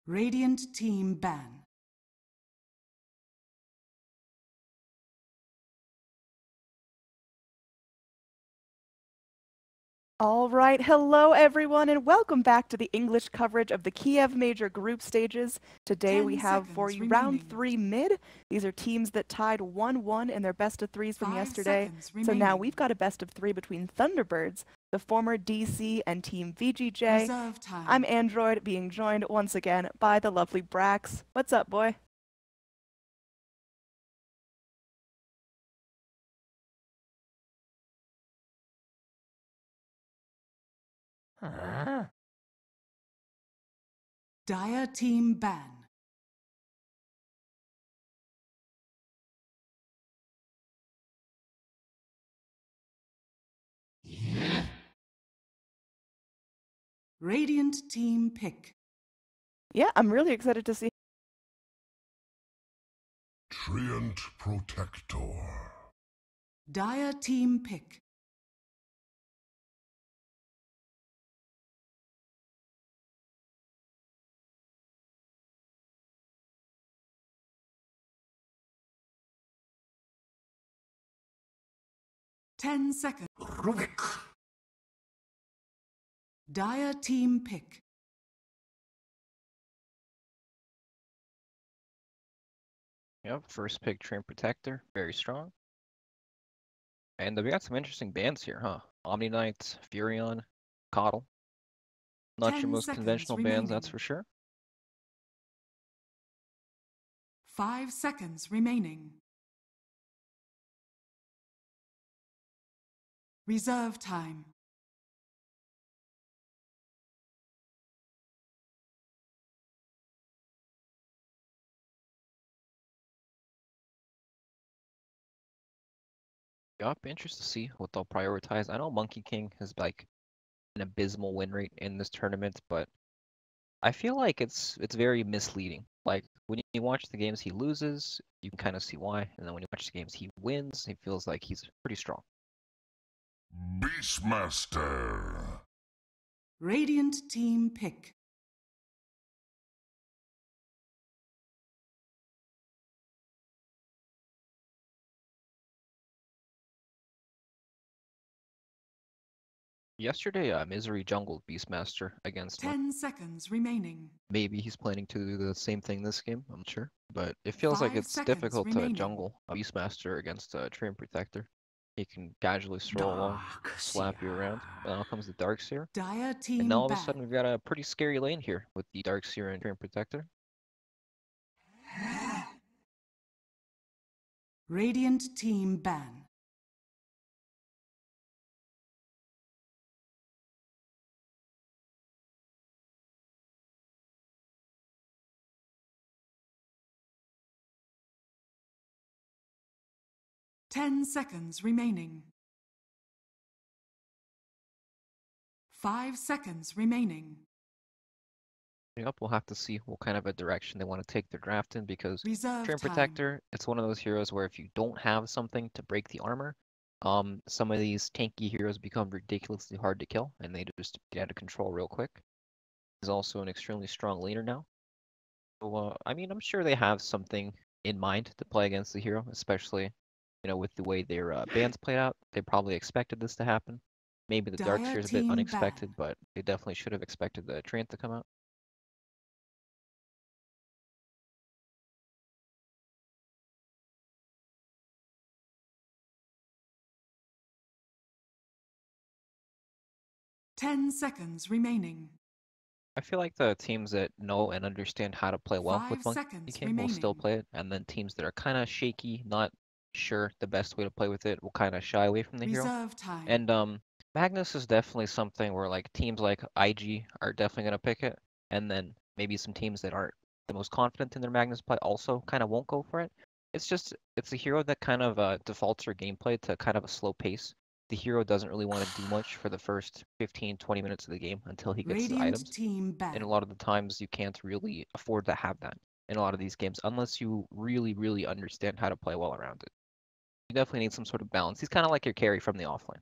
Radiant team ban. All right, hello everyone, and welcome back to the English coverage of the Kiev Major group stages. Today we have for you round 3 mid. These are teams that tied 1-1 in their best of threes from yesterday. So now we've got a best of 3 between Thunderbirds, the former DC, and Team VGJ. I'm Android, being joined once again by the lovely Brax. What's up, boy? Dire team ban. Radiant team pick. Yeah, I'm really excited to see. Treant Protector. Dire team pick. Ten seconds. Rubik. Dire team pick. Yep, first pick Treant Protector, very strong. And we got some interesting bands here, huh? Omni Knight, Furion, Coddle. Not your most conventional bands, that's for sure. 5 seconds remaining. Reserve time. Yup, interested to see what they'll prioritize. I know Monkey King has like an abysmal win rate in this tournament, but I feel like it's very misleading. Like when you watch the games he loses, you can kind of see why, and then when you watch the games he wins, he feels like he's pretty strong. Beastmaster. Radiant team pick. Yesterday, Misery jungled Beastmaster against 10 seconds remaining. Maybe he's planning to do the same thing this game, I'm not sure. But it feels like 5 it's seconds difficult remaining. to jungle a Beastmaster against a Treant Protector. He can casually stroll along, slap you around. But now comes the Darkseer. Dire team And now all of a ban. sudden we've got a pretty scary lane here with the Darkseer and Treant Protector. Radiant team ban. Ten seconds remaining. 5 seconds remaining. Yep, we'll have to see what kind of a direction they want to take their draft in because Reserve Treant time. Protector, it's one of those heroes where if you don't have something to break the armor, some of these tanky heroes become ridiculously hard to kill and they just get out of control real quick. He's also an extremely strong laner now. So, I mean, I'm sure they have something in mind to play against the hero, especially, with the way their bans played out. They probably expected this to happen. Maybe the Dire Darkseer is a bit team unexpected, ban. but they definitely should have expected the Treant to come out. Ten seconds remaining. I feel like the teams that know and understand how to play well with 5 Monkey seconds King will still remaining. play it, and then teams that are kind of shaky, not sure the best way to play with it, will kind of shy away from the hero. Reserve time. And Magnus is definitely something where like teams like IG are definitely gonna pick it, and then maybe some teams that aren't the most confident in their Magnus play also kind of won't go for it. It's a hero that kind of defaults her gameplay to kind of a slow pace. The hero doesn't really want to do much for the first 15-20 minutes of the game until he gets his Radiant items. team ban. And a lot of the times you can't really afford to have that in a lot of these games unless you really, really understand how to play well around it. You definitely need some sort of balance. He's kind of like your carry from the offlane.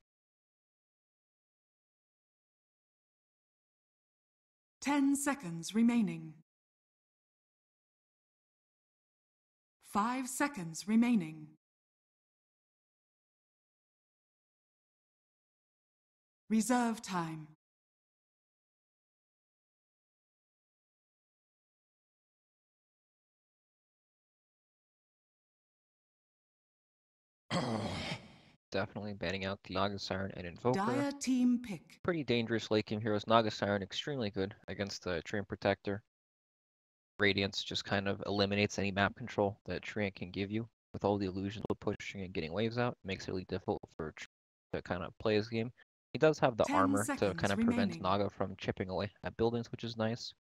10 seconds remaining. 5 seconds remaining. Reserve time. Definitely banning out the Naga Siren and Invoker. Dire team pick. Pretty dangerous late game heroes. Naga Siren extremely good against the Treant Protector. Radiance just kind of eliminates any map control that Treant can give you. With all the illusions of pushing and getting waves out, it makes it really difficult for Treant to kind of play his game. He does have the 10 armor to seconds kind of remaining. prevent Naga from chipping away at buildings, which is nice.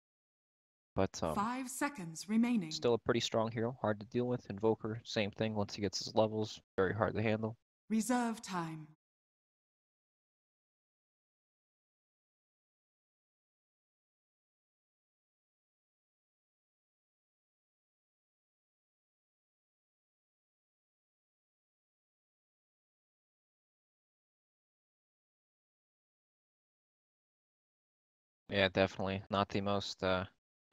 But 5 seconds remaining. still a pretty strong hero, hard to deal with. Invoker, same thing. Once he gets his levels, very hard to handle. Reserve time. Yeah, definitely not the most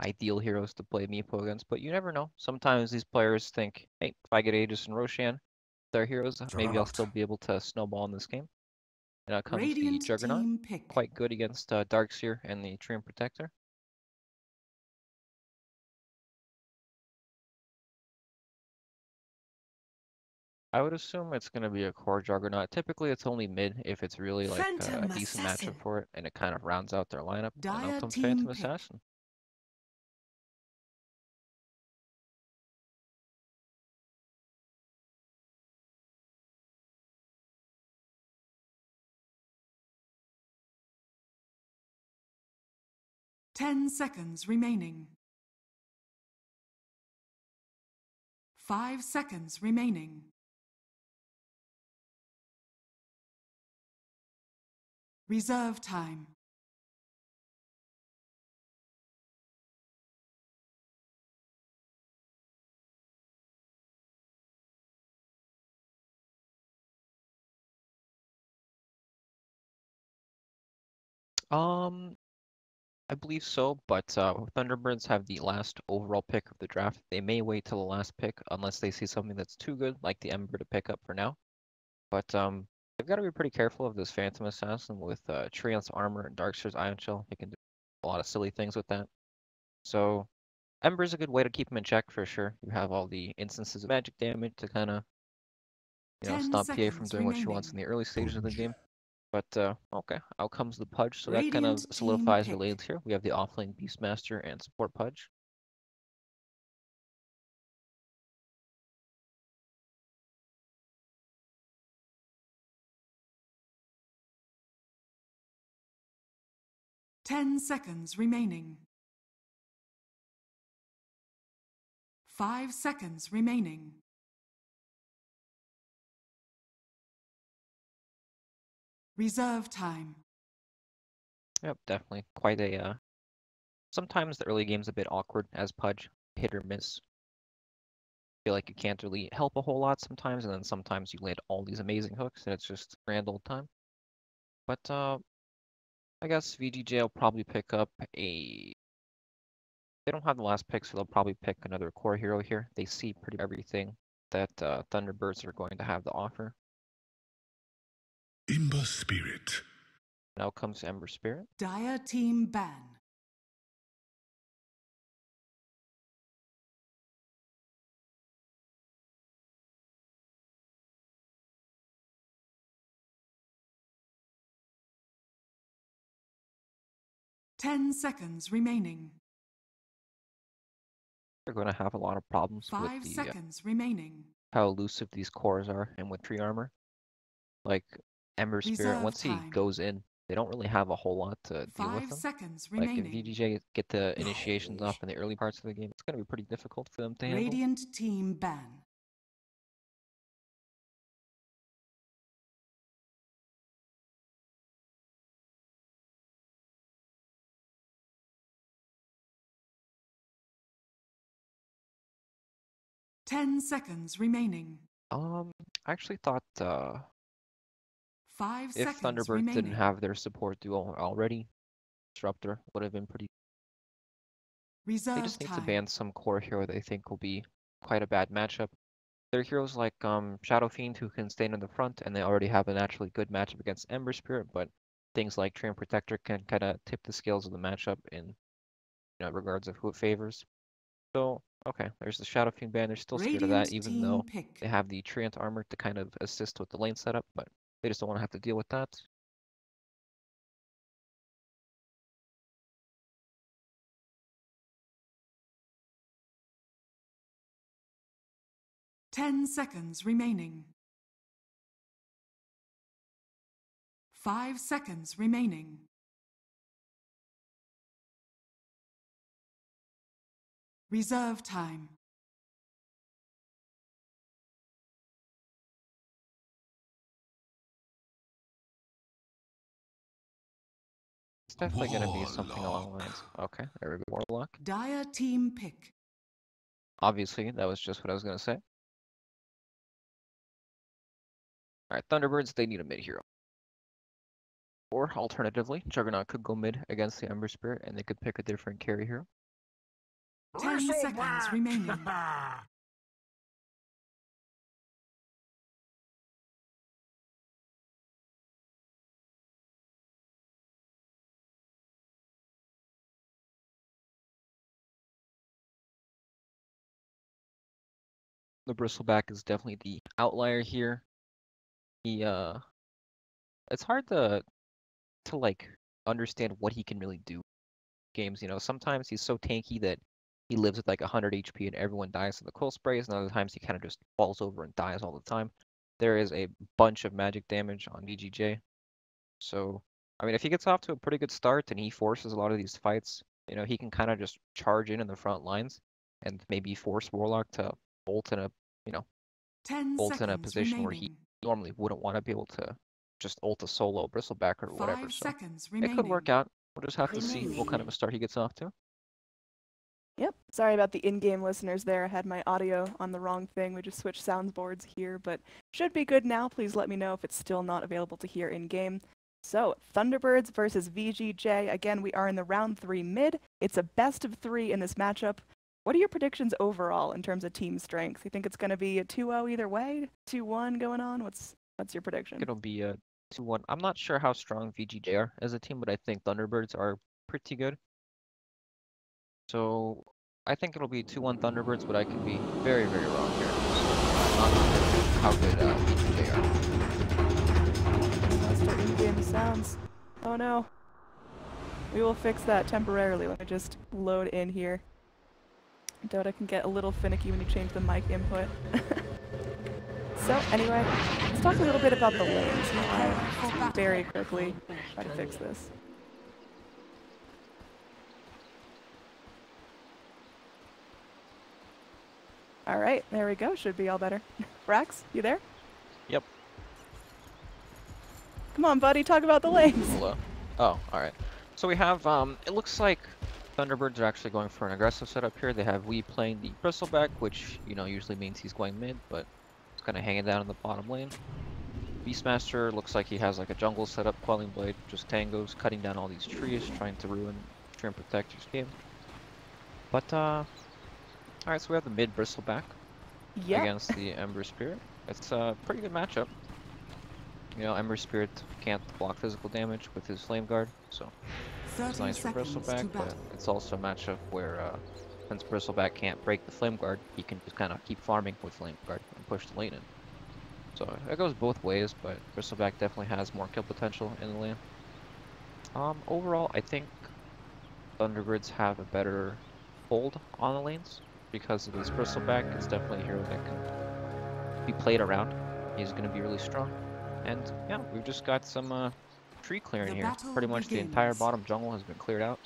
ideal heroes to play Meepo against, but you never know. Sometimes these players think, hey, if I get Aegis and Roshan, their heroes, maybe I'll still be able to snowball in this game. And out comes Radiant the Juggernaut, team pick. quite good against Darkseer and the Treant Protector. I would assume it's going to be a core Juggernaut. Typically, it's only mid if it's really like a decent matchup for it, and it kind of rounds out their lineup. And Dire out comes team Phantom pick. Assassin. Ten seconds remaining. 5 seconds remaining. Reserve time. I believe so, but Thunderbirds have the last overall pick of the draft. They may wait till the last pick unless they see something that's too good, like the Ember, to pick up for now. But they've got to be pretty careful of this Phantom Assassin with Treant's armor and Darkseer's Ion Shell. He can do a lot of silly things with that. So Ember's a good way to keep him in check for sure. You have all the instances of magic damage to kind of, stop PA from doing what she wants in the early stages of the game. But okay, out comes the Pudge, so that kind of Radiant solidifies team our lanes here. We have the offlane Beastmaster and support Pudge. Ten seconds remaining. 5 seconds remaining. Reserve time. Yep, definitely quite a. Sometimes the early game's a bit awkward as Pudge, hit or miss. Feel like you can't really help a whole lot sometimes, and then sometimes you land all these amazing hooks, and it's just grand old time. But I guess VGJ will probably pick up a. They don't have the last pick, so they'll probably pick another core hero here. They see pretty much everything that Thunderbirds are going to have to offer. Ember Spirit. Now comes Ember Spirit. Dire team ban. Ten seconds remaining. They're going to have a lot of problems 5 with the seconds remaining. how elusive these cores are and with tree armor. Like Ember Spirit, Reserve once he time. goes in, they don't really have a whole lot to deal with 5 them. seconds Like remaining. if VGJ get the initiations off in the early parts of the game, it's going to be pretty difficult for them to handle. Radiant team ban. Ten seconds remaining. I actually thought 5 if seconds Thunderbirds remaining. didn't have their support duo already, Disruptor would have been pretty. They Reserve just need to time. ban some core hero they think will be quite a bad matchup. There are heroes like Shadow Fiend who can stand in the front, and they already have a naturally good matchup against Ember Spirit, but things like Treant Protector can kind of tip the scales of the matchup in regards of who it favors. So, okay, there's the Shadow Fiend ban. They're still scared of that, Radiant even team though pick. they have the Treant armor to kind of assist with the lane setup, but they just don't want to have to deal with that. 10 seconds remaining. 5 seconds remaining. Reserve time. It's definitely going to be something along the lines. Okay, there we go. Warlock. Dire team pick. Obviously, that was just what I was going to say. Alright, Thunderbirds, they need a mid hero. Or, alternatively, Juggernaut could go mid against the Ember Spirit, and they could pick a different carry hero. 10 seconds remaining. The Bristleback is definitely the outlier here. He, it's hard to like understand what he can really do. Games, sometimes he's so tanky that he lives with like 100 HP and everyone dies to the cold sprays, and other times he kind of just falls over and dies all the time. There is a bunch of magic damage on VGJ. So, I mean, if he gets off to a pretty good start and he forces a lot of these fights, he can kind of just charge in the front lines and maybe force Warlock to ult in a, 10 ult in a seconds position where he remaining. normally wouldn't want to be able to just ult a solo Bristleback or whatever. 5 So seconds it remaining. could work out. We'll just have to see what kind of a start he gets off to. Yep, sorry about the in-game listeners there. I had my audio on the wrong thing. We just switched soundboards here, but should be good now. Please let me know if it's still not available to hear in-game. So, Thunderbirds versus VGJ. Again, we are in the round 3 mid. It's a best of 3 in this matchup. What are your predictions overall in terms of team strength? You think it's going to be a 2-0 either way? 2-1 going on? What's your prediction? It'll be a 2-1. I'm not sure how strong VGJ are as a team, but I think Thunderbirds are pretty good. So I think it'll be 2-1 Thunderbirds, but I could be very, very wrong here. I'm not sure how good VGJ are. Lost our in-game sounds. Oh no. We will fix that temporarily. Let me just load in here. Dota can get a little finicky when you change the mic input. So anyway, let's talk a little bit about the lanes. Very quickly try to fix this. Alright, there we go. Should be all better. Brax, you there? Yep. Come on, buddy, talk about the lanes. Hello. Oh, alright. So we have, it looks like Thunderbirds are actually going for an aggressive setup here. They have Wee playing the Bristleback, which, usually means he's going mid, but it's kind of hanging down in the bottom lane. Beastmaster looks like he has like a jungle setup, Quelling Blade, just tangos, cutting down all these trees, trying to ruin Treant Protector's game. But, alright, so we have the mid Bristleback against the Ember Spirit. It's a pretty good matchup. Ember Spirit can't block physical damage with his Flame Guard, so it's nice for Bristleback, but it's also a matchup where, since Bristleback can't break the Flame Guard, he can just kind of keep farming with Flame Guard and push the lane in. So it goes both ways, but Bristleback definitely has more kill potential in the lane. Overall, I think Thunderbirds have a better hold on the lanes because of this Bristleback. It's definitely a hero that can be played around. He's going to be really strong. And yeah, we've just got some tree clearing here. Pretty much the entire bottom jungle has been cleared out.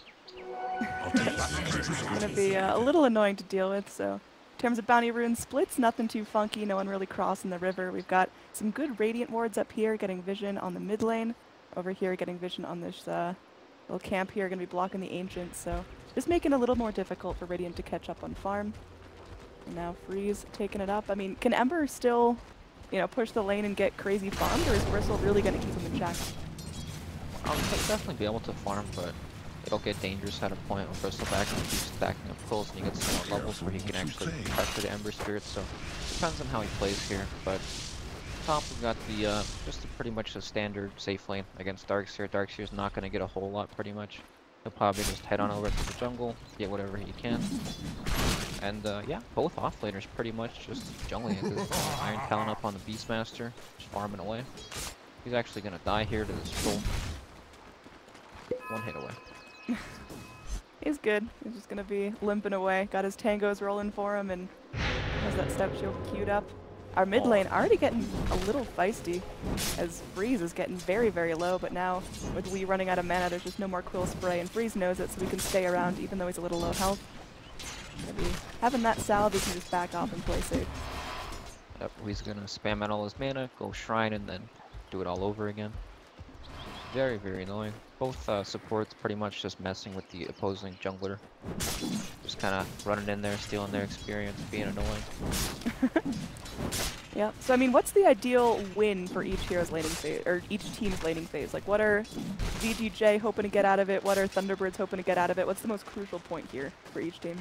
It's going to be a little annoying to deal with, so in terms of bounty rune splits, nothing too funky, no one really crossing the river. We've got some good Radiant wards up here, getting vision on the mid lane. Over here, getting vision on this little camp here, going to be blocking the Ancients, so just making it a little more difficult for Radiant to catch up on farm. And now Freeze taking it up. I mean, can Ember still, push the lane and get crazy farmed, or is Bristle really going to keep him in check? He'll definitely be able to farm, but it'll get dangerous at a point when Bristleback can keep stacking up pulls and he gets some more levels where he can actually pressure the Ember Spirit, so depends on how he plays here, but top we've got the just pretty much a standard safe lane against Darkseer. Darkseer's not going to get a whole lot pretty much. He'll probably just head on over to the jungle, get whatever he can. And yeah, both offlaners pretty much just jungling it. Iron Talon up on the Beastmaster, just farming away. He's actually going to die here to this full. One hit away. He's good. He's just going to be limping away. Got his tangos rolling for him and has that step shield queued up. Our mid lane already getting a little feisty as Freeze is getting very, very low, but now with Wii running out of mana, there's just no more Quill Spray, and Freeze knows it, so we can stay around even though he's a little low health. Maybe having that salve, he can just back off and play safe. Yep, he's gonna spam out all his mana, go Shrine, and then do it all over again. Very, very annoying. Both supports pretty much just messing with the opposing jungler. Just kind of running in there, stealing their experience, being annoying. Yeah, so I mean, what's the ideal win for each hero's laning phase, or each team's laning phase? Like, what are VGJ hoping to get out of it? What are Thunderbirds hoping to get out of it? What's the most crucial point here for each team?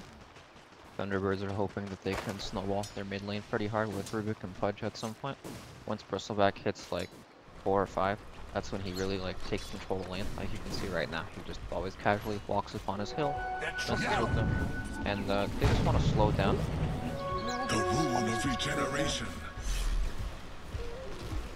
Thunderbirds are hoping that they can snowball their mid lane pretty hard with Rubik and Pudge at some point. Once Bristleback hits like 4 or 5, that's when he really like takes control of the lane. Like you can see right now, he just always casually walks upon his hill, messes with them, and they just want to slow down. The rune of regeneration.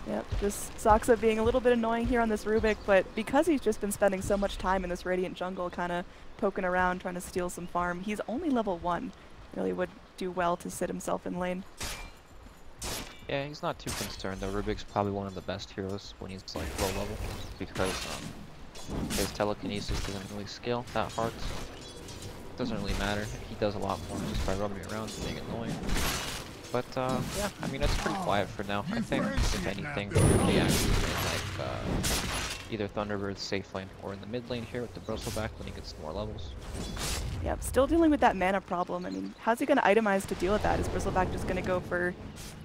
Yep, just Saksa being a little bit annoying here on this Rubik, but because he's just been spending so much time in this Radiant jungle kind of poking around, trying to steal some farm, he's only level 1. Really would do well to sit himself in lane. Yeah, he's not too concerned though. Rubik's probably one of the best heroes when he's like low level, because his telekinesis doesn't really scale that hard. So it doesn't really matter. He does a lot more just by rubbing around and being annoying. But yeah, I mean, it's pretty quiet for now. I think, if anything, they actually like either Thunderbird's safe lane or in the mid lane here with the Bristleback when he gets more levels. Yep, still dealing with that mana problem. I mean, how's he going to itemize to deal with that? Is Bristleback just going to go for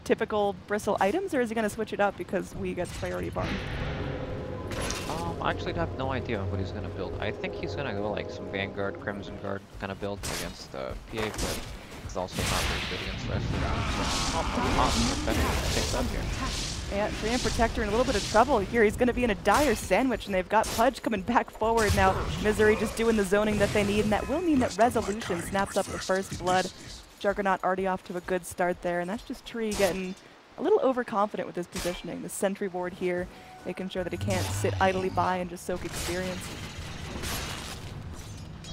typical Bristle items, or is he going to switch it up because we get priority farm? I actually have no idea what he's going to build. I think he's going to go like some Vanguard, Crimson Guard kind of build against PA, but it's also not very good against the rest of the team. So, up here. Yeah, Treant Protector in a little bit of trouble here. He's going to be in a dire sandwich, and they've got Pudge coming back forward now. Misery just doing the zoning that they need, and that will mean that Resolution snaps up the first blood. Juggernaut already off to a good start there, and that's just Tree getting a little overconfident with his positioning. The sentry ward here, making sure that he can't sit idly by and just soak experience.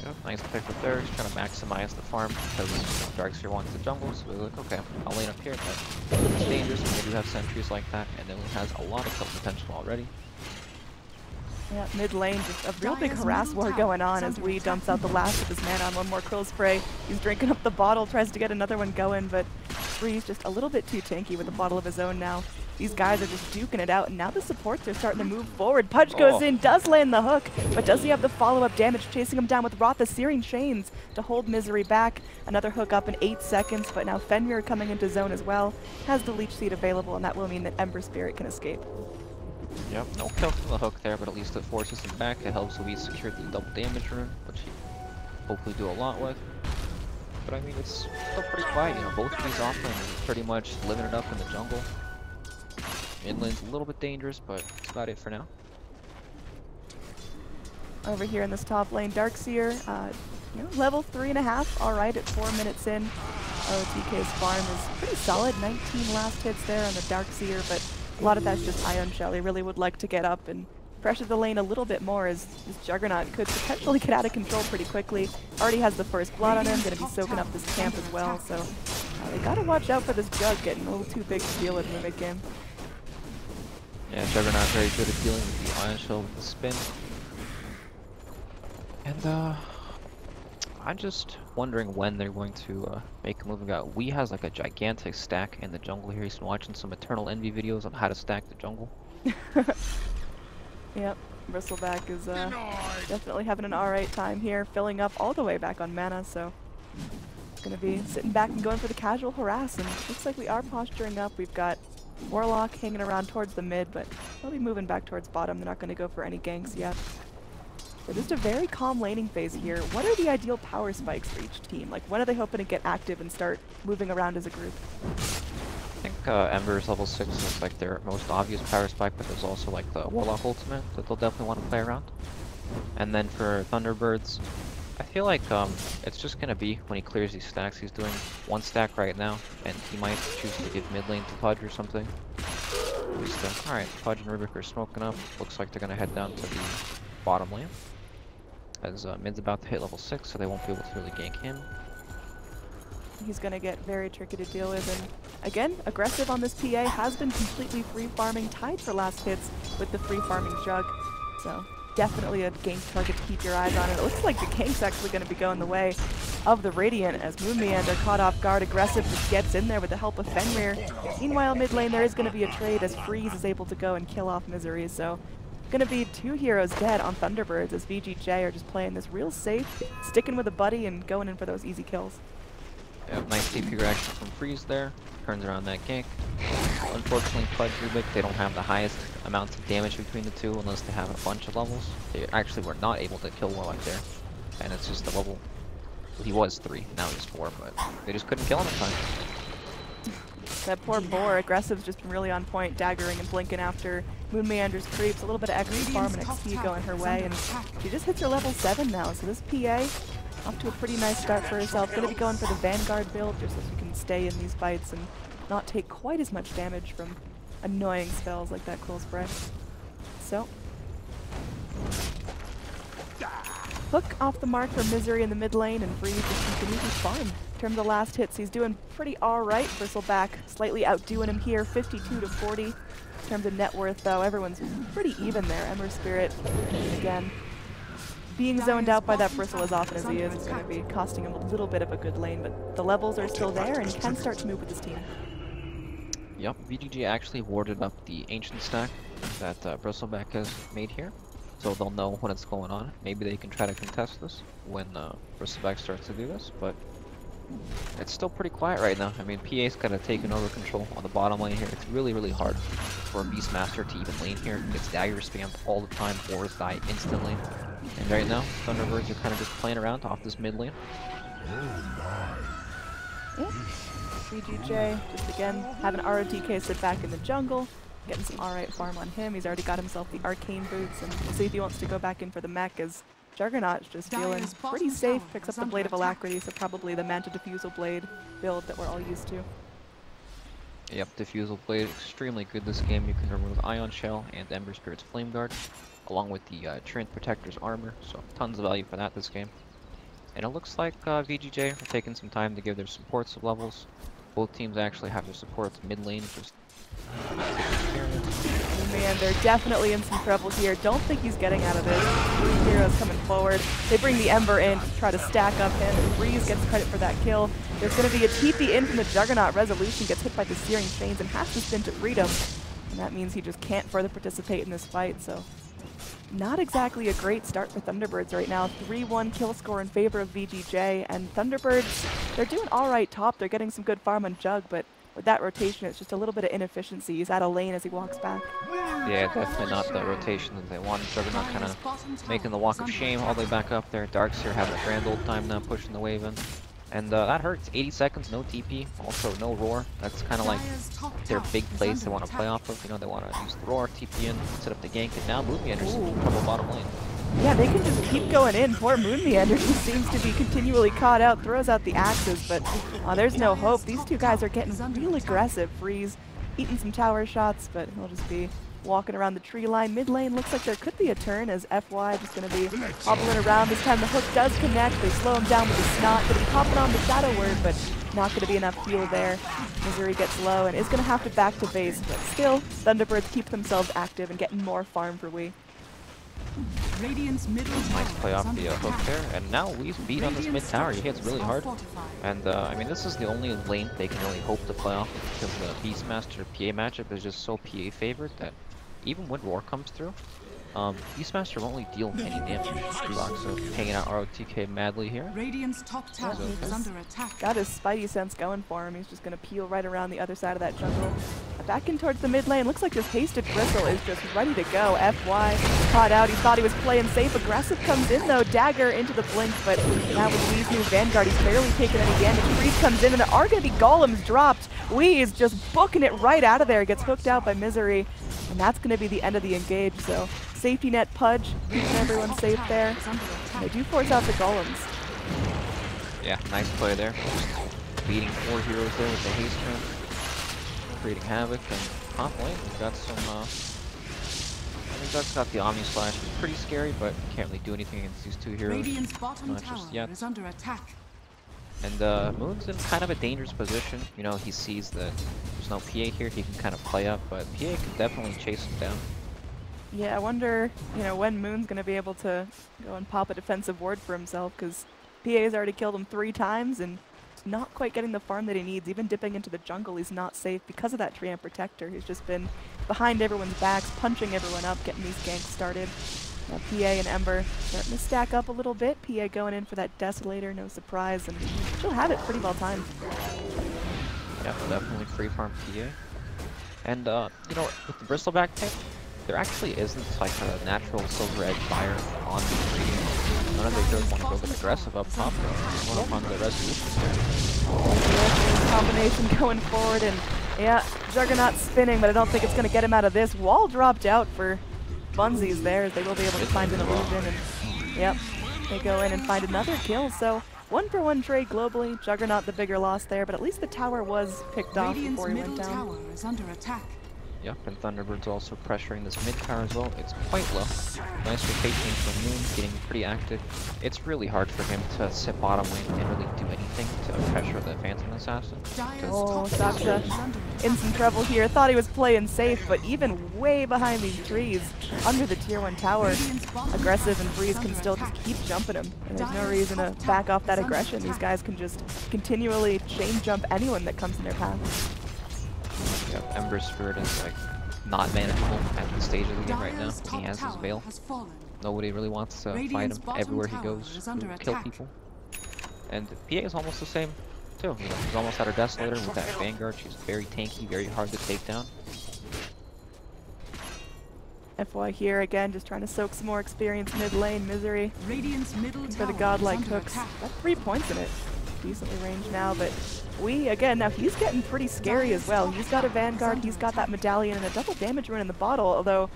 Yep, nice pick up there. He's trying to maximize the farm because Darkseer wants the jungle, so we're like, okay, I'll lane up here, but it's dangerous when they do have sentries like that, and it has a lot of kill potential already. Yeah, mid lane, just a real big harass war going on as Wii dumps out the last of his mana on one more Krill Spray. He's drinking up the bottle, tries to get another one going, but Free's just a little bit too tanky with a bottle of his own now. These guys are just duking it out, and now the supports are starting to move forward. Pudge goes in, does land the hook, but does he have the follow-up damage, chasing him down with Rotha Searing Chains to hold Misery back. Another hook up in 8 seconds, but now Fenrir coming into zone as well. Has the Leech Seed available, and that will mean that Ember Spirit can escape. Yep, no kill from the hook there, but at least it forces him back. It helps Luis secure the double damage rune, which he hopefully do a lot with. But I mean, it's still pretty quiet, you know, both of these offlanes are pretty much living it up in the jungle. Mid lane's a little bit dangerous, but that's about it for now. Over here in this top lane, Darkseer, you know, level 3.5, alright at 4 minutes in. TK's farm is pretty solid, 19 last hits there on the Darkseer, but a lot of that's just Ion Shell. He really would like to get up and pressure the lane a little bit more, as this Juggernaut could potentially get out of control pretty quickly. Already has the first blood on him, going to be soaking up this camp as well, so they got to watch out for this Jug getting a little too big to deal with in the mid game. Yeah, Juggernaut very good at dealing with the Ion Shell with the spin. And I'm just wondering when they're going to make a move. Wii has like a gigantic stack in the jungle here. He's been watching some Eternal Envy videos on how to stack the jungle. Yep, Bristleback is definitely having an alright time here, filling up all the way back on mana, so it's going to be sitting back and going for the casual harass, and looks like we are posturing up. We've got Warlock hanging around towards the mid, but they'll be moving back towards bottom. They're not going to go for any ganks yet. So just a very calm laning phase here. What are the ideal power spikes for each team? Like, when are they hoping to get active and start moving around as a group? I think Ember's level 6 is like their most obvious power spike, but there's also like the Warlock ultimate that they'll definitely want to play around. And then for Thunderbirds, I feel like it's just going to be when he clears these stacks. He's doing 1 stack right now, and he might choose to give mid lane to Pudge or something. Alright, Pudge and Rubik are smoking up. Looks like they're going to head down to the bottom lane, as mid's about to hit level 6, so they won't be able to really gank him. He's going to get very tricky to deal with, and again, aggressive on this PA, has been completely free farming, tied for last hits with the free farming jug. So definitely a gank target to keep your eyes on. And it looks like the gank's actually going to be going the way of the Radiant as Moon Meander caught off guard. Aggressive just gets in there with the help of Fenrir. Meanwhile, mid lane there is going to be a trade as Freeze is able to go and kill off Misery. So going to be 2 heroes dead on Thunderbirds as VGJ are just playing this real safe, sticking with a buddy and going in for those easy kills. Yeah, nice TP reaction from Freeze there. Turns around that gank. Unfortunately, Pudge Rubik, they don't have the highest amounts of damage between the two unless they have a bunch of levels. They actually were not able to kill Warlock there. And it's just the level. Well, he was 3, now he's 4, but they just couldn't kill him in time. That poor boar, aggressive's just been really on point, daggering and blinking after Moon Meander's creeps. A little bit of extra farm and XP going her way, and she just hits her level 7 now. So this PA, off to a pretty nice start for herself. Going to be going for the Vanguard build, just so she can stay in these fights and not take quite as much damage from annoying spells like that Cool Spray. So, hook off the mark for Misery in the mid lane, and Freeze just continues his farm. In terms of last hits, he's doing pretty alright. Bristleback slightly outdoing him here, 52 to 40. In terms of net worth, though, everyone's pretty even there. Ember Spirit, again, being zoned out by that Bristle as often as he is going to be costing him a little bit of a good lane, but the levels are still there, and he can start to move with his team. Yep, VGJ actually warded up the Ancient stack that Bristleback has made here, so they'll know when it's going on. Maybe they can try to contest this when Bristleback starts to do this, but it's still pretty quiet right now. I mean, PA's kind of taken over control on the bottom lane here. It's really, really hard for a Beastmaster to even lane here. He gets dagger spammed all the time, or die instantly. And right now, Thunderbirds are kind of just playing around off this mid lane. Yeah. VGJ, just again, having ROTK sit back in the jungle, getting some alright farm on him. He's already got himself the arcane boots, and we'll see if he wants to go back in for the mech as Juggernaut's just feeling pretty safe, picks up the Blade of Alacrity, so probably the Manta Diffusal Blade build that we're all used to. Yep, Diffusal Blade, extremely good this game. You can remove Ion Shell and Ember Spirit's Flame Guard, along with the Trinth Protector's armor, so tons of value for that this game. And it looks like VGJ are taking some time to give their supports some levels. Both teams actually have their supports mid lane, just man, they're definitely in some trouble here. Don't think he's getting out of this. 3 heroes coming forward. They bring the Ember in to try to stack up him, and Breeze gets credit for that kill. There's going to be a TP in from the Juggernaut. Resolution gets hit by the Searing Chains and has to spin to freedom. And that means he just can't further participate in this fight, so not exactly a great start for Thunderbirds right now. 3-1 kill score in favor of VGJ, and Thunderbirds, they're doing alright top. They're getting some good farm on Jug, but with that rotation, it's just a little bit of inefficiency. He's out of lane as he walks back. Yeah, definitely not the rotation that they wanted. Juggernaut kind of making the walk of shame all the way back up there. Darkseer having a grand old time now, pushing the wave in. And that hurts. 80 seconds, no TP, also no roar. That's kind of like their big plays they want to play off of. You know, they want to use the roar, TP in, set up the gank, and now Moon Meander's in trouble bottom lane. Yeah, they can just keep going in. Poor Moon Meander just seems to be continually caught out, throws out the axes, but there's no hope. These two guys are getting real aggressive. Freeze eating some tower shots, but he'll just be walking around the tree line. Mid lane looks like there could be a turn as FY just going to be hobbling around. This time the hook does connect. They slow him down with the snot. Going to be popping on the Shadow Word, but not going to be enough fuel there. Misery gets low and is going to have to back to base, but still, Thunderbirds keep themselves active and getting more farm for Wii. Radiant's middle Nice play off the hook there, and now Wee's beat on this mid tower. He hits really hard, and I mean, this is the only lane they can really hope to play off because the Beastmaster PA matchup is just so PA favored that even when Roar comes through, Beastmaster won't really deal any damage. So hanging out ROTK madly here. Radiant's top tower is under attack. Got his Spidey sense going for him. He's just going to peel right around the other side of that jungle. Have back in towards the mid lane. Looks like this hasted Bristle is just ready to go. FY caught out. He thought he was playing safe. Aggressive comes in though. Dagger into the blink, but now with Wee's new Vanguard, he's barely taking any damage. Freeze comes in, and there are going to be golems dropped. Wee is just booking it right out of there. Gets hooked out by Misery, and that's going to be the end of the engage. So safety net Pudge, keeping everyone safe there. And they do force out the golems. Yeah, nice play there. Beating 4 heroes there with the haste trap, creating havoc, and top lane we've got some. I think that's got the Omni Slash. It's pretty scary, but can't really do anything against these 2 heroes. Radiant's bottom Not tower just yet. is under attack. And Moon's in kind of a dangerous position. You know, he sees that there's no PA here. He can kind of play up, but PA can definitely chase him down. Yeah, I wonder, you know, when Moon's going to be able to go and pop a defensive ward for himself, because PA's already killed him 3 times, and not quite getting the farm that he needs. Even dipping into the jungle, he's not safe because of that Treant Protector. He's just been behind everyone's backs, punching everyone up, getting these ganks started. Now PA and Ember starting to stack up a little bit. PA going in for that Desolator, no surprise, and she'll have it pretty well timed. Yeah, definitely free farm PA. And, you know, with the Bristleback tank, there actually isn't like a natural Silver Edge fire on the Radiant. None of the heroes want to go with aggressive up top, though. One up on the resolution. Combination going forward, and yeah, Juggernaut spinning, but I don't think it's going to get him out of this. Wall dropped out for Bunzies there. They will be able to find an illusion, and yep, they go in and find another kill. So 1-for-1 trade globally. Juggernaut the bigger loss there, but at least the tower was picked off before he went down. Tower is under attack. Yep, and Thunderbirds also pressuring this mid tower as well. It's quite low. Nice rotation from Moon, getting pretty active. It's really hard for him to sit bottom lane and really do anything to pressure the Phantom Assassin. Oh, Saksa in some trouble here. Thought he was playing safe, but even way behind these trees, under the tier 1 tower, Aggressive and Freeze can still just keep jumping him. And there's no reason to back off that aggression. These guys can just continually chain jump anyone that comes in their path. Yep, Ember's Spirit is like not manageable at this stage of the game right now. He has his Veil. Nobody really wants to fight him everywhere he goes to kill people. And PA is almost the same too. You know, she's almost at her Desolator with that Vanguard. She's very tanky, very hard to take down. FY here again, just trying to soak some more experience mid lane. Misery for the godlike hooks. Got 3 points in it. Decently ranged now, but again, now he's getting pretty scary as well. He's got a Vanguard, he's got that medallion, and a double damage run in the bottle, although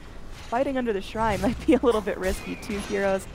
fighting under the shrine might be a little bit risky. 2 heroes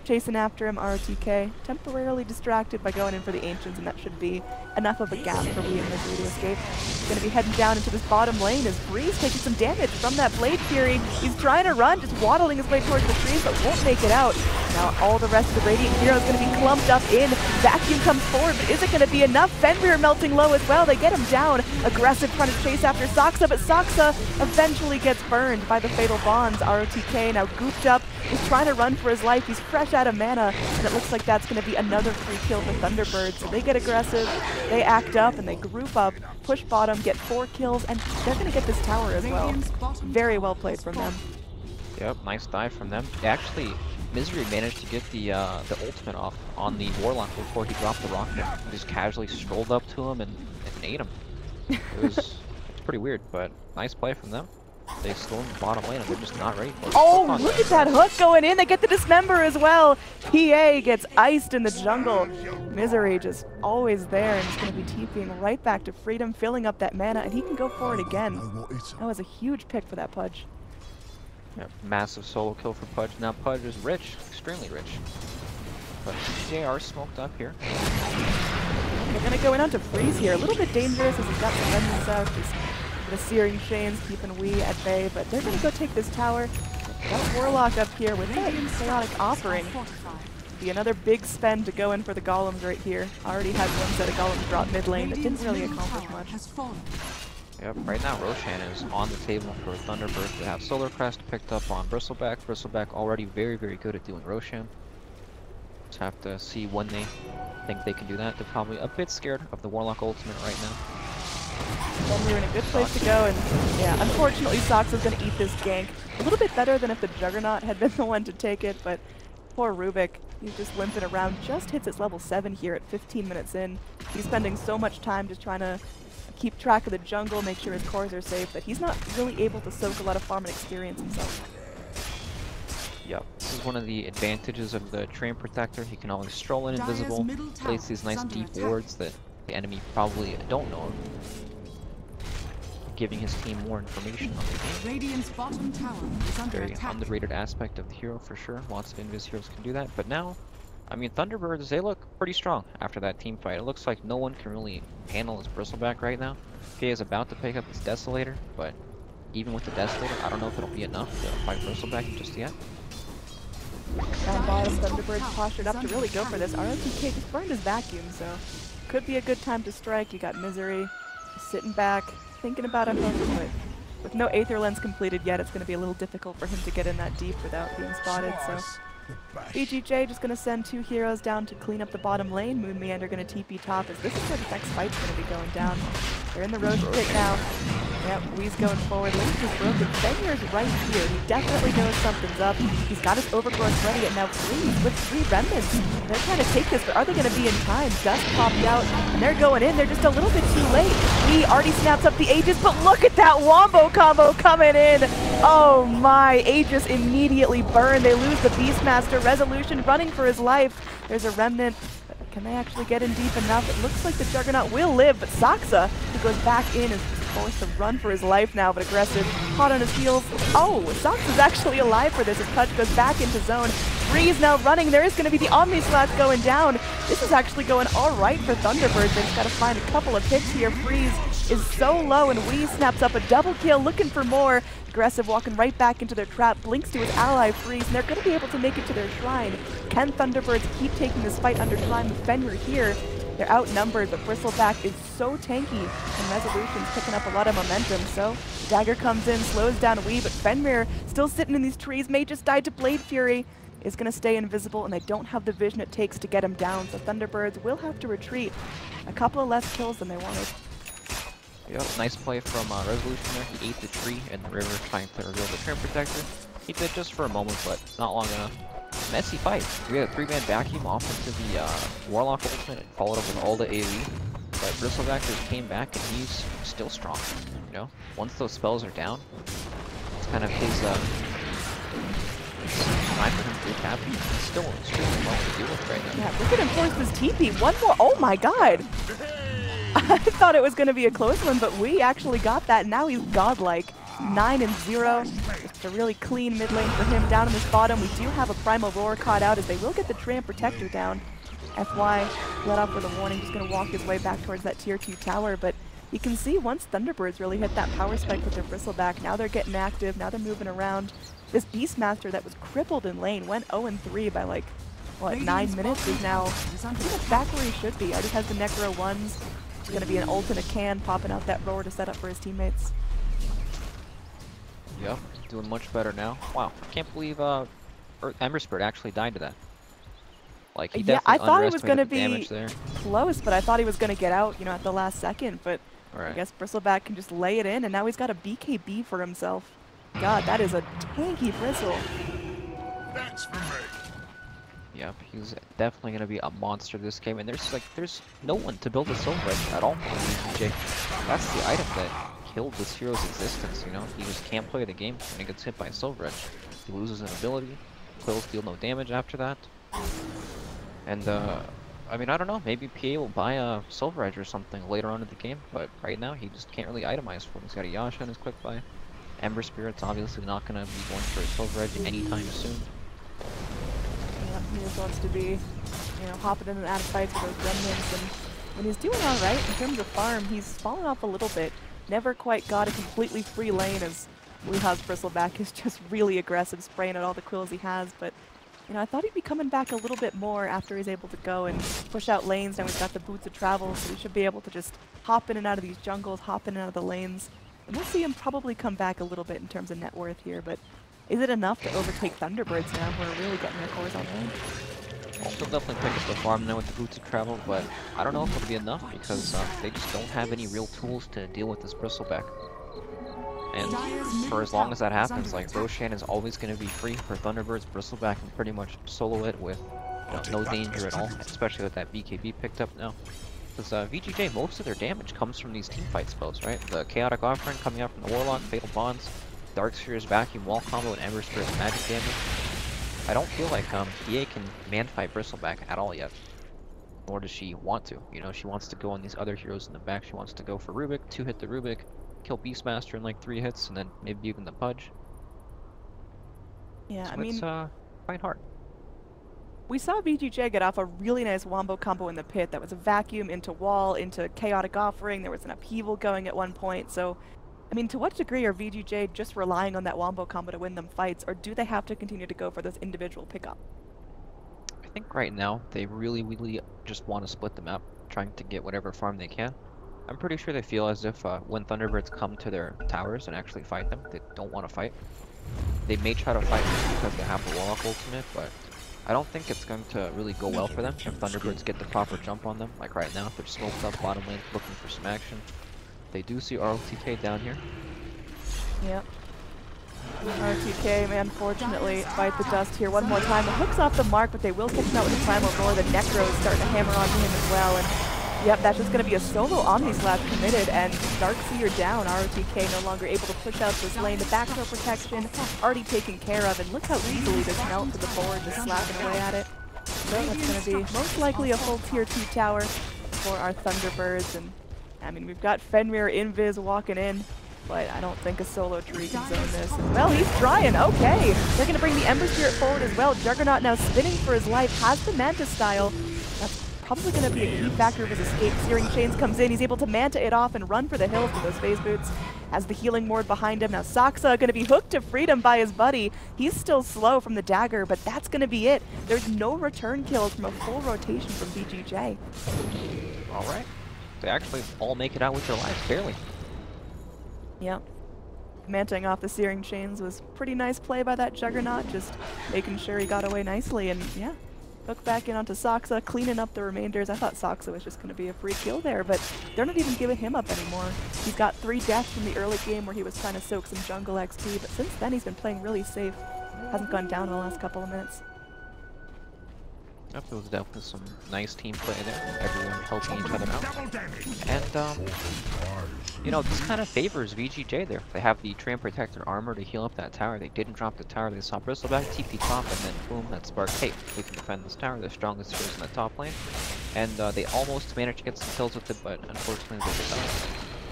chasing after him. ROTK temporarily distracted by going in for the Ancients, and that should be enough of a gap for Wee and Misery to escape. He's going to be heading down into this bottom lane as Breeze taking some damage from that Blade Fury. He's trying to run, just waddling his way towards the trees, but won't make it out. Now all the rest of the Radiant heroes going to be clumped up in. Vacuum comes forward, but is it going to be enough? Fenrir melting low as well. They get him down. Aggressive trying to chase after Saksa, but Saksa eventually gets burned by the Fatal Bonds. ROTK now gooped up. He's trying to run for his life. He's fresh out of mana, and it looks like that's going to be another free kill for Thunderbirds. So they get aggressive, they act up, and they group up, push bottom, get 4 kills, and they're going to get this tower as well. Very well played from them. Yep, nice dive from them. Actually, Misery managed to get the ultimate off on the Warlock before he dropped the rocket. He just casually strolled up to him and ate him. It's pretty weird, but nice play from them. They stole in the bottom lane and they're just not ready for it. Oh, look at that hook going in. They get the Dismember as well. PA gets iced in the jungle. Misery just always there, and he's going to be TPing right back to Freedom, filling up that mana, and he can go for it again. That was a huge pick for that Pudge. Yep, massive solo kill for Pudge. Now Pudge is rich, extremely rich. But VGJ are smoked up here. They're going to go in onto Freeze here. A little bit dangerous as he's got some vengeance out. The Searing Chains keeping Wee at bay, but they're going to go take this tower. Got Warlock up here with that Chaotic Offering. Be another big spend to go in for the Golems right here. Already had one set of Golems drop mid lane that didn't really accomplish much. Yep, right now Roshan is on the table for Thunderbirds. They have Solar Crest picked up on Bristleback. Bristleback already very, very good at doing Roshan. Just have to see when they think they can do that. They're probably a bit scared of the Warlock ultimate right now. Then we're in a good place to go, and yeah, unfortunately Saksa's going to eat this gank. A little bit better than if the Juggernaut had been the one to take it, but poor Rubik, he's just limping around, just hits its level 7 here at 15 minutes in. He's spending so much time just trying to keep track of the jungle, make sure his cores are safe, but he's not really able to soak a lot of farm and experience himself. Yep, this is one of the advantages of the Train Protector. He can always stroll in invisible, place these nice deep wards that the enemy probably don't know of, giving his team more information on the game. Radiant's bottom tower is under Very attack. underrated aspect of the hero for sure. Lots of invis heroes can do that, but now, I mean, Thunderbirds, they look pretty strong after that team fight. It looks like no one can really handle his Bristleback right now. Kay is about to pick up his Desolator, but even with the Desolator, I don't know if it'll be enough to fight Bristleback just yet. Down bottom, Thunderbirds postured up to really go for this. ROTK just burned his vacuum, so could be a good time to strike. You got Misery sitting back, thinking about a hook, but with no Aether Lens completed yet, it's going to be a little difficult for him to get in that deep without being spotted, so VGJ just going to send 2 heroes down to clean up the bottom lane. Moon Meander going to TP top as this is where the next fight's going to be going down. They're in the Roche pit now. Yep, Wee's going forward. Link is broken. Fenrir's right here. He definitely knows something's up. He's got his Overgrowth ready, and now Freeze with 3 remnants. They're trying to take this, but are they going to be in time? Dust popped out, and they're going in. They're just a little bit too late. Wee already snaps up the Aegis, but look at that Wombo combo coming in. Oh my, Aegis immediately burned. They lose the Beastmaster. Resolution running for his life. There's a remnant. Can they actually get in deep enough? It looks like the Juggernaut will live, but Saksa, who goes back in, is forced to run for his life now, but aggressive. Hot on his heels. Oh, Saksa's actually alive for this as Touch goes back into zone. Freeze now running. There is going to be the Omni Slash going down. This is actually going all right for Thunderbirds. They just got to find a couple of hits here. Freeze is so low, and Wee snaps up a double kill, looking for more. Aggressive walking right back into their trap, blinks to his ally Freeze, and they're going to be able to make it to their shrine. Can Thunderbirds keep taking this fight under time with Fenrir here? They're outnumbered, but Bristleback is so tanky, and Resolution's picking up a lot of momentum, so Dagger comes in, slows down Wee, but Fenrir still sitting in these trees. May just died to Blade Fury, is going to stay invisible, and they don't have the vision it takes to get him down, so Thunderbirds will have to retreat. A couple of less kills than they wanted. Yep, nice play from Resolution there. He ate the tree in the river trying to reveal the Train Protector. He did just for a moment, but not long enough. Messy fight. We had a 3-man vacuum off into the Warlock ultimate and followed up with all the AoE. But Bristleback just came back and he's still strong. You know, once those spells are down, it's kind of his time for him to recap. He's still extremely well to deal with right now. Yeah, look at him force this TP. One more. Oh my god. I thought it was going to be a close one, but we actually got that. Now he's godlike. 9-0. Just a really clean mid lane for him. Down in this bottom, we do have a Primal Roar caught out as they will get the Train Protector down. FY let off with a warning, just going to walk his way back towards that tier 2 tower, but you can see once Thunderbirds really hit that power spike with their Bristleback, now they're getting active, now they're moving around. This Beastmaster that was crippled in lane, went 0-3 by like, what, 9 minutes, is now pretty much back where he should be. Already has the Necro 1s. It's going to be an ult and a can popping out that roar to set up for his teammates. Yep, doing much better now. Wow, I can't believe Ember Spirit actually died to that. Like, he yeah, I definitely thought it was going to underestimated be the damage there. close, but I thought he was going to get out, you know, at the last second, but Right. I guess Bristleback can just lay it in, and now he's got a BKB for himself. God, that is a tanky Bristle. That's for me. Yep, he's definitely going to be a monster this game, and there's no one to build a Soul Red at all on VGJ. That's the item that killed this hero's existence, you know? He just can't play the game when he gets hit by a Soul Red. He loses an ability, quills deal no damage after that. And, I mean, I don't know, maybe PA will buy a Soul Red or something later on in the game, but right now he just can't really itemize for him. He's got a Yasha in his quick buy. Ember Spirit's obviously not going to be going for a Soul Red anytime soon. He just wants to be, you know, hopping in and out of fights with those remnants, and when he's doing alright in terms of farm, he's fallen off a little bit. Never quite got a completely free lane as Weeha's Bristleback is just really aggressive, spraying at all the quills he has, but you know, I thought he'd be coming back a little bit more after he's able to go and push out lanes. Now he's got the boots of travel, so he should be able to just hop in and out of these jungles, hop in and out of the lanes. And we'll see him probably come back a little bit in terms of net worth here, but is it enough to overtake Thunderbirds now, who are really getting their cores on lane? Well, he'll definitely pick up the farm now with the boots of travel, but I don't know if it'll be enough because they just don't have any real tools to deal with this Bristleback. And for as long as that happens, like, Roshan is always going to be free for Thunderbirds. Bristleback can pretty much solo it with no danger at all, especially with that BKB picked up now. Because VGJ, most of their damage comes from these teamfight spells, right? The Chaotic Offering coming out from the Warlock, Fatal Bonds, Dark Sphere's Vacuum Wall combo, and Ember Spirit's magic damage. I don't feel like EA can man-fight Bristleback at all yet. Nor does she want to. You know, she wants to go on these other heroes in the back. She wants to go for Rubik, 2-hit the Rubik, kill Beastmaster in like 3 hits, and then maybe even the Pudge. Yeah, So I mean, it's quite hard. we saw VGJ get off a really nice wombo combo in the pit that was a vacuum into wall, into Chaotic Offering. There was an upheaval going at one point. So, I mean, to what degree are VGJ just relying on that wombo combo to win them fights, or do they have to continue to go for those individual pickup? I think right now they really just want to split the map, trying to get whatever farm they can. I'm pretty sure they feel as if when Thunderbirds come to their towers and actually fight them, they don't want to fight. They may try to fight just because they have the Warlock ultimate, but I don't think it's going to really go well for them if Thunderbirds get the proper jump on them. Like right now, they're smoked up bottom lane looking for some action. They do see ROTK down here. Yep. RTK may unfortunately bite the dust here one more time. The hook's off the mark, but they will catch him out with the Primal Roar. The Necro is starting to hammer onto him as well. And yep, that's just going to be a solo Omni Slash committed, and Darkseer down. ROTK no longer able to push out this lane. The backdoor protection already taken care of, and look how easily this melt to the forward, just slapping away at it. So that's going to be most likely a full tier 2 tower for our Thunderbirds. And I mean, we've got Fenrir Invis walking in, but I don't think a solo tree can zone this. Well, he's trying. Okay. They're going to bring the Ember Spirit forward as well. Juggernaut now spinning for his life. Has the Manta style. That's probably going to be a key factor of his escape. Searing Chains comes in. He's able to Manta it off and run for the hills with those phase boots. Has the healing ward behind him. Now Saksa going to be hooked to freedom by his buddy. He's still slow from the dagger, but that's going to be it. There's no return kills from a full rotation from VGJ. All right. They actually all make it out with their lives, barely. Yep. Manting off the Searing Chains was pretty nice play by that Juggernaut, just making sure he got away nicely, and yeah, hook back in onto Saksa, cleaning up the remainders. I thought Saksa was just going to be a free kill there, but they're not even giving him up anymore. He's got 3 deaths from the early game where he was trying to soak some jungle XP, but since then he's been playing really safe. Hasn't gone down in the last couple of minutes. Yep, there was definitely some nice team play there. Everyone helping each other out. And, you know, this kind of favors VGJ there. They have the Tram Protector armor to heal up that tower. They didn't drop the tower. They saw Bristleback TP top, and then boom, that sparked. Hey, we can defend this tower. They're strongest heroes in the top lane. And they almost managed to get some kills with it, but unfortunately they did not.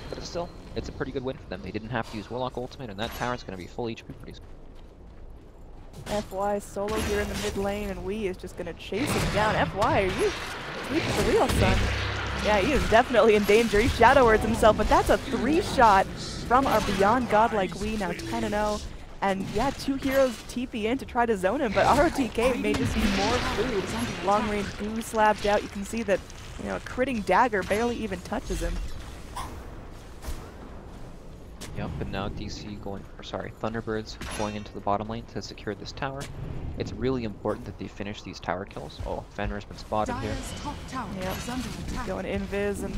But it's still, it's a pretty good win for them. They didn't have to use Warlock ultimate, and that tower is going to be full HP pretty soon. FY solo here in the mid lane, and Wee is just gonna chase him down. FY, are you sweet for real, son? Yeah, he is definitely in danger. He shadow words himself, but that's a 3-shot from our beyond godlike Wee, now 10-0. And yeah, 2 heroes TP in to try to zone him, but ROTK may just be more food. Long range goo slapped out. You can see that, you know, a critting dagger barely even touches him. Yep, and now Thunderbirds going into the bottom lane to secure this tower. It's really important that they finish these tower kills. Oh, Fenrir's been spotted here. Yep, going invis, and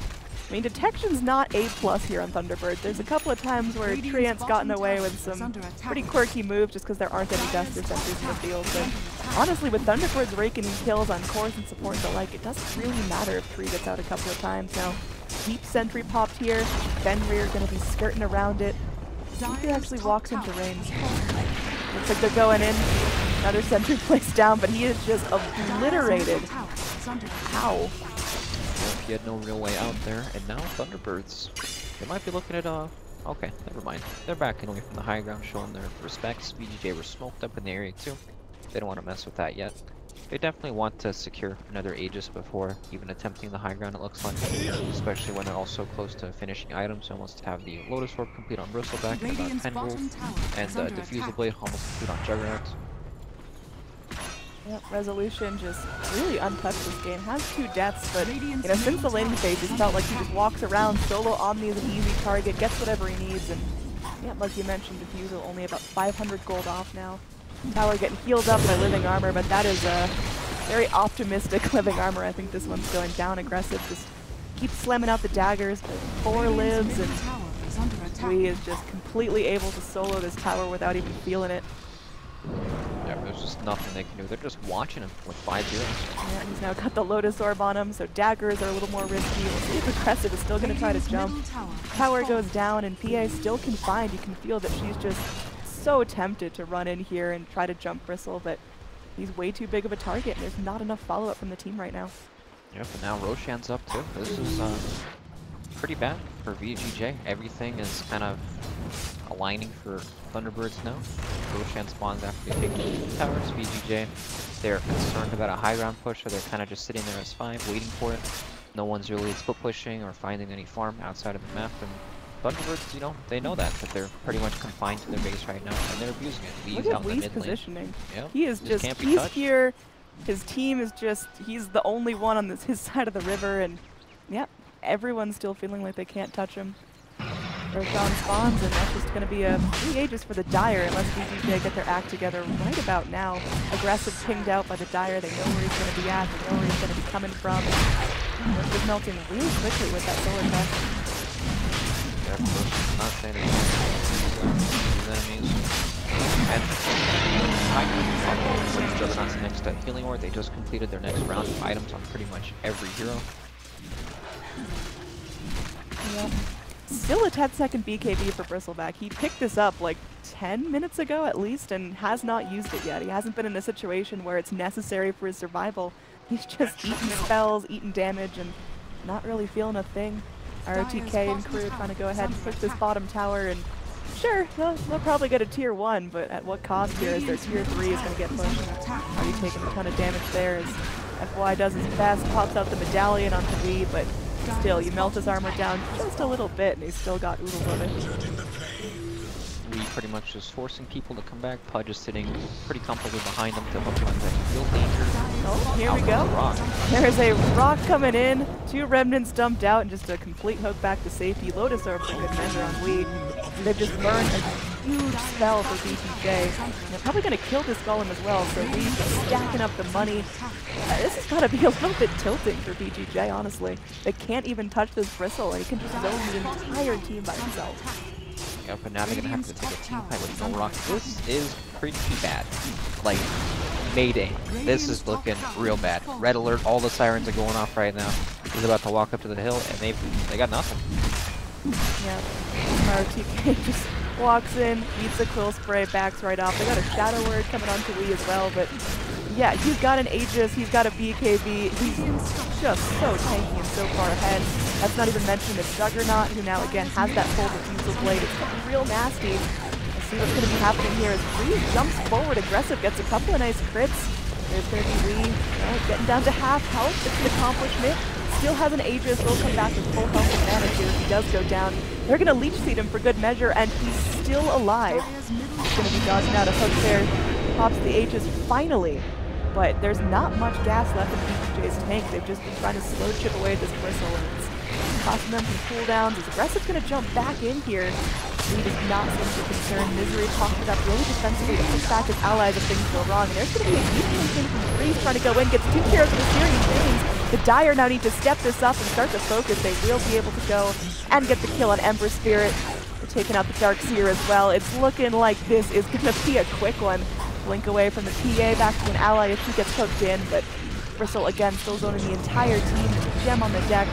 I mean, detection's not A+ here on Thunderbird. There's a couple of times where Treant's gotten away with some pretty quirky moves just because there aren't any Duster sentries in the field. But honestly, with Thunderbirds raking in kills on cores and support and the like, it doesn't really matter if Tree gets out a couple of times now. Deep sentry popped here. Fenrir gonna be skirting around it. He actually walks into range. Looks like they're going in. Another sentry placed down, but he is just obliterated. How? He had no real way out there, and now Thunderbirds. They might be looking at okay, never mind. They're backing away from the high ground, showing their respects. VGJ were smoked up in the area too. They don't want to mess with that yet. They definitely want to secure another Aegis before even attempting the high ground, it looks like. Especially when they're also close to finishing items. So almost to have the Lotus Orb complete on Bristleback, and about 10 gold, and Diffusal Blade almost complete on Juggernaut. Yep, Resolution just really untouched this game. Has 2 deaths, but you know, since the laning phase, it's felt like he just walks around. Solo Omni is an easy target, gets whatever he needs, and yeah, like you mentioned, Diffusal only about 500 gold off now. Tower getting healed up by Living Armor, but that is a very optimistic Living Armor. I think this one's going down aggressive. Just keeps slamming out the daggers, but 4 lives, and Wee is just completely able to solo this tower without even feeling it. Yep, There's just nothing they can do. They're just watching him with 5 zeros. Yeah, he's now got the Lotus Orb on him, so daggers are a little more risky. We'll see if Aggressive is still going to try to jump. Tower goes down, and PA still confined. You can feel that she's just so tempted to run in here and try to jump Bristle, but he's way too big of a target, and there's not enough follow-up from the team right now. Yep, and now Roshan's up too. This is pretty bad for VGJ. Everything is kind of aligning for Thunderbirds now. Roshan spawns after they take the towers. VGJ, they're concerned about a high ground push, so they're kind of just sitting there as 5, waiting for it. No one's really split pushing or finding any farm outside of the map, and Thunderbirds, you know, they know that they're pretty much confined to their base right now, and they're abusing it. Wee's Look out at in the Wee's mid lane. positioning. Yep, He is just, he's here. His team is just, he's the only one on his side of the river, and yeah, everyone's still feeling like they can't touch him. Roshan spawns, and that's just going to be a 3 ages for the Dire unless VGJ get their act together right about now. Aggressive pinged out by the Dire. They know where he's going to be at. They know where he's going to be coming from. And just melting really quickly with that solar test. Yeah, Roshan's not saying anything. These enemies. And Juggernaut's next healing ward. They just completed their next round of items on pretty much every hero. Yep. Still a 10-second BKB for Bristleback. He picked this up like 10 minutes ago at least and has not used it yet. He hasn't been in a situation where it's necessary for his survival. He's just eating spells, eating damage, and not really feeling a thing. ROTK and crew trying to go ahead and push this bottom tower, and sure, they'll probably get a tier 1, but at what cost here as their tier 3 is going to get pushed. Already taking a ton of damage there as FY does his best, pops out the medallion onto Wee, but still, you melt his armor down just a little bit, and he's still got oodles of it. We pretty much just forcing people to come back. Pudge is sitting pretty comfortably behind them to hook him into field danger. Oh, here we go. There's a rock coming in, 2 remnants dumped out, and just a complete hook back to safety. Lotus Orb for good measure on Wee. They've just burned a huge spell for VGJ. They're probably going to kill this golem as well, so Wee's stacking up the money. This has got to be a little bit tilting for VGJ, honestly. They can't even touch this Bristle, and he can just zone the entire team by himself. Yep, but now they're going to have to take a team fight with no rock. This is pretty bad. Like, Mayday. This is looking real bad. Red alert, all the sirens are going off right now. He's about to walk up to the hill, and they got nothing. Yeah, ROTK just walks in, eats a quill spray, backs right off. They got a Shadow Word coming on to Wee as well, but yeah, he's got an Aegis, he's got a BKB, he's just so tanky and so far ahead. That's not even mentioning the Juggernaut, who now again has that full refusal blade. It's getting real nasty. Let's see what's going to be happening here as Wee jumps forward, aggressive, gets a couple of nice crits. There's going to be Wee getting down to half health. It's an accomplishment. Still has an Aegis, will come back with full health advantage here if he does go down. They're going to leech seed him for good measure, and he's still alive. He's going to be dodging out a hook there. Pops the Aegis finally, but there's not much gas left in VGJ's tank. They've just been trying to slow chip away at this Bristle, and it's costing them some cooldowns. Is Aggressive going to jump back in here? He does not seem to concern. Misery popped it up really defensively to push back his allies if things go wrong. And there's going to be a deep thing from Freeze trying to go in, gets 2 heroes with a series of things. The Dire now need to step this up and start to focus. They will be able to go and get the kill on Ember Spirit. They're taking out the Dark Seer as well. It's looking like this is going to be a quick one. Blink away from the PA back to an ally if she gets hooked in, but Bristle again still zoning the entire team. Gem on the deck.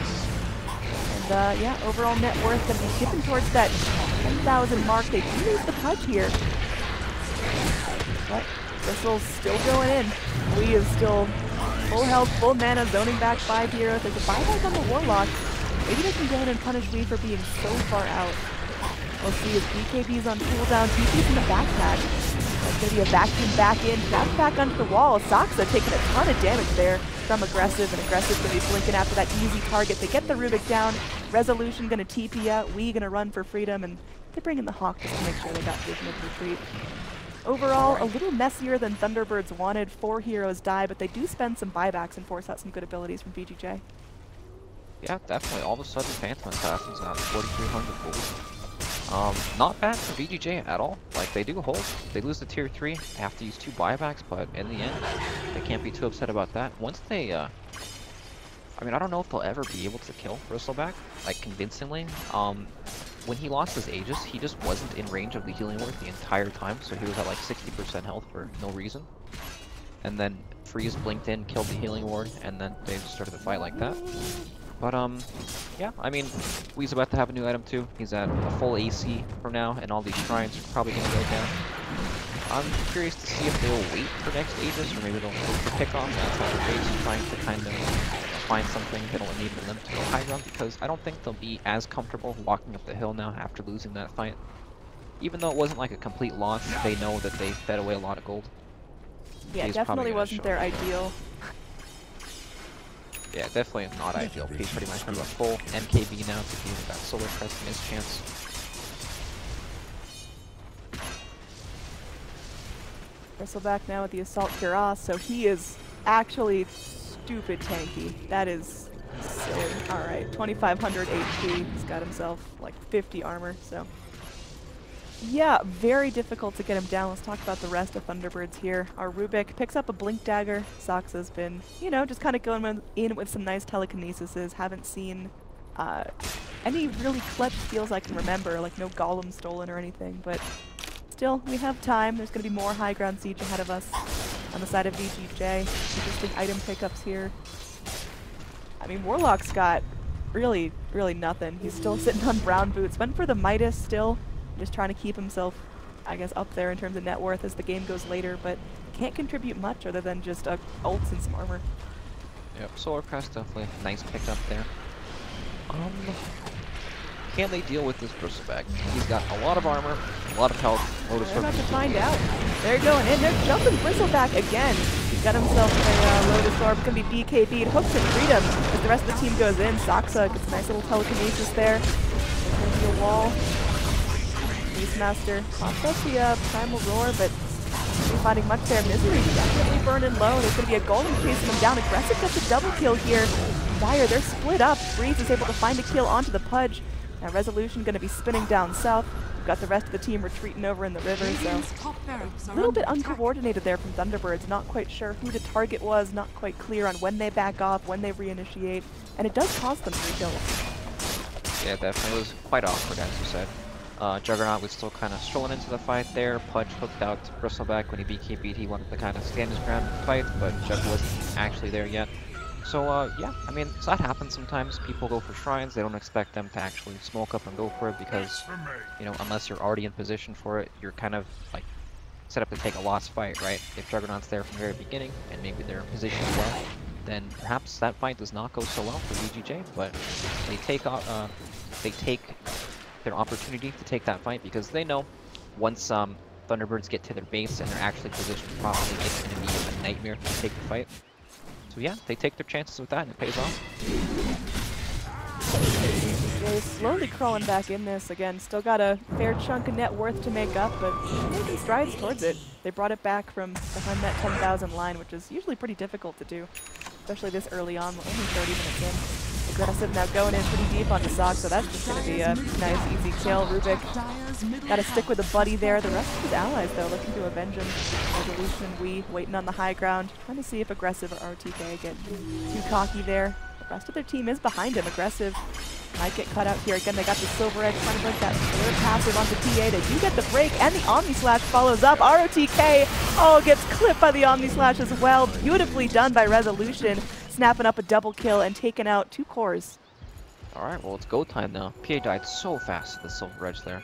And yeah, overall net worth going to be dipping towards that 10,000 mark. They do lose the Pudge here. But Bristle's still going in. Wee is still full health, full mana, zoning back 5 heroes. There's a buyback on the Warlock. Maybe they can go in and punish Wee for being so far out. We'll see his BKB's on cooldown. TP's in the backpack. There's going to be a vacuum back in, trapped back onto the wall. Saksa taking a ton of damage there from Aggressive, and Aggressive's going to be blinking after that easy target. They get the Rubik down. Resolution going to TP out. Wee going to run for freedom, and they bring in the Hawk just to make sure they got vision of retreat. Overall, a little messier than Thunderbirds wanted. 4 heroes die, but they do spend some buybacks and force out some good abilities from VGJ. Yeah, definitely. All of a sudden, Phantom Assassin's at 4,300 gold. Not bad for VGJ at all. Like, they do hold. They lose the tier 3, have to use 2 buybacks, but in the end, they can't be too upset about that. Once they, I mean, I don't know if they'll ever be able to kill Bristleback, like, convincingly. when he lost his Aegis, he just wasn't in range of the healing ward the entire time, so he was at like 60% health for no reason. And then Freeze blinked in, killed the healing ward, and then they started the fight like that. But yeah, I mean, Wee's about to have a new item too. He's at a full AC for now, and all these shrines are probably gonna go down. I'm curious to see if they'll wait for next Aegis, or maybe they'll go for pickoff. That's how they're basically trying to kind of find something that'll enable them to go high ground, because I don't think they'll be as comfortable walking up the hill now after losing that fight. Even though it wasn't like a complete loss, they know that they fed away a lot of gold. Yeah, He's definitely wasn't their ideal. Yeah, definitely not ideal. He's pretty much have a full MKB now to give that Solar Crest and his chance. Bristleback now with the Assault Cuirass, so he is actually stupid tanky. That is silly. Alright, 2500 HP. He's got himself like 50 armor, so. Yeah, very difficult to get him down. Let's talk about the rest of Thunderbirds here. Our Rubik picks up a Blink Dagger. Soxa's been, you know, just kind of going in with some nice telekinesises. Haven't seen any really clutch steals I can remember, like no Golem stolen or anything, but still, we have time. There's going to be more high ground siege ahead of us on the side of VGJ. Interesting item pickups here. I mean, Warlock's got really, really nothing. He's still sitting on brown boots. Went for the Midas still. Just trying to keep himself, I guess, up there in terms of net worth as the game goes later, but can't contribute much other than just ults and some armor. Yep, Solar Crest definitely nice pickup there. Can they deal with this Bristleback? He's got a lot of armor, a lot of health. They're about to find out. They're going in. They're jumping Bristleback again. He's got himself a Lotus Orb. Going to be BKB'd. Hooked to freedom as the rest of the team goes in. Soxa gets a nice little telekinesis there. There's going to be a wall. Beastmaster pops up the Primal Roar, but not finding much there. Misery definitely burning low. There's going to be a Golem chasing them down. Aggressive gets a double kill here. Dire, they're split up. Freeze is able to find a kill onto the Pudge. Now Resolution going to be spinning down south. We've got the rest of the team retreating over in the river, so a little bit uncoordinated there from Thunderbirds. Not quite sure who the target was, not quite clear on when they back off, when they reinitiate, and it does cost them 3 kills. Yeah, definitely. It was quite awkward, as you said. Juggernaut was still kind of strolling into the fight there. Pudge hooked out Bristleback when he BKB'd. He wanted to kind of stand his ground and fight, but Jug wasn't actually there yet. So, yeah, I mean, so that happens sometimes. People go for shrines. They don't expect them to actually smoke up and go for it because, you know, unless you're already in position for it, you're kind of, like, set up to take a lost fight, right? If Juggernaut's there from the very beginning, and maybe they're in position well, then perhaps that fight does not go so well for VGJ, but they take their opportunity to take that fight because they know once Thunderbirds get to their base and they're actually positioned properly, it's going to be a nightmare to take the fight. So yeah, they take their chances with that and it pays off. Yeah, he's slowly crawling back in this again. Still got a fair chunk of net worth to make up, but making strides towards it. They brought it back from behind that 10,000 line, which is usually pretty difficult to do, especially this early on. We're only 30 minutes in. Aggressive now going in pretty deep onto Sox, so that's just going to be a nice, easy kill. Rubik got to stick with a buddy there. The rest of his allies, though, looking to avenge him. Resolution and We waiting on the high ground, trying to see if Aggressive or RTK get too cocky there. The rest of their team is behind him. Aggressive might get cut out here. Again, they got the Silver Edge trying to break that third passive onto PA. They do get the break, and the Omni Slash follows up. ROTK, gets clipped by the Omni Slash as well. Beautifully done by Resolution, snapping up a double kill and taking out 2 cores. Alright, well, it's go time now. PA died so fast at the Silver Edge there.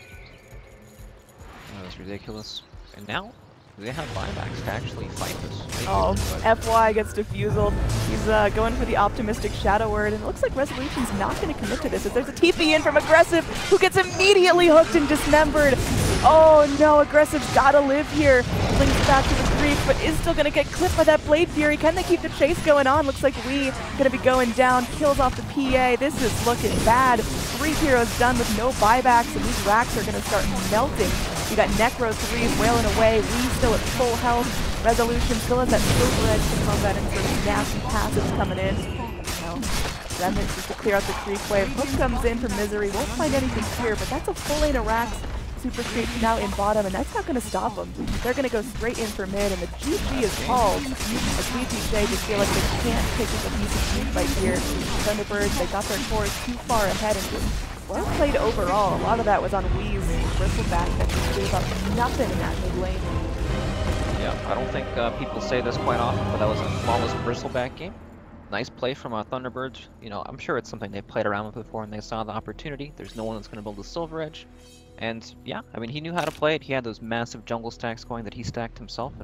That was ridiculous. And now, they have buybacks to actually fight this. FY gets defusal. He's going for the optimistic Shadow Word, and it looks like Resolution's not going to commit to this. As there's a TP in from Aggressive, who gets immediately hooked and dismembered. Oh no, Aggressive's gotta live here. Links back to the creep, but is still gonna get clipped by that Blade Fury. Can they keep the chase going on? Looks like We gonna be going down. Kills off the PA. This is looking bad. 3 heroes done with no buybacks, and these racks are gonna start melting. You got Necro 3 wailing away. We still at full health. Resolution still has that Silver Edge to combat and some nasty passives coming in. Remnants just to clear out the creep wave. Hook comes in for Misery. Won't find anything here, but that's a full lane of racks. Super Creep now in bottom, and that's not going to stop them. They're going to go straight in for mid, and the GG is called. As VGJ just feel like they can't pick up a decent team fight here. Thunderbirds, they got their cores too far ahead and just Well played overall. A lot of that was on Wee's bristleback that just gave up nothing in that mid lane. Yeah, I don't think people say this quite often, but that was a flawless bristleback game. Nice play from Thunderbirds. You know, I'm sure it's something they've played around with before and they saw the opportunity. There's no one that's going to build a Silver Edge. And yeah, I mean, he knew how to play it. He had those massive jungle stacks going that he stacked himself. And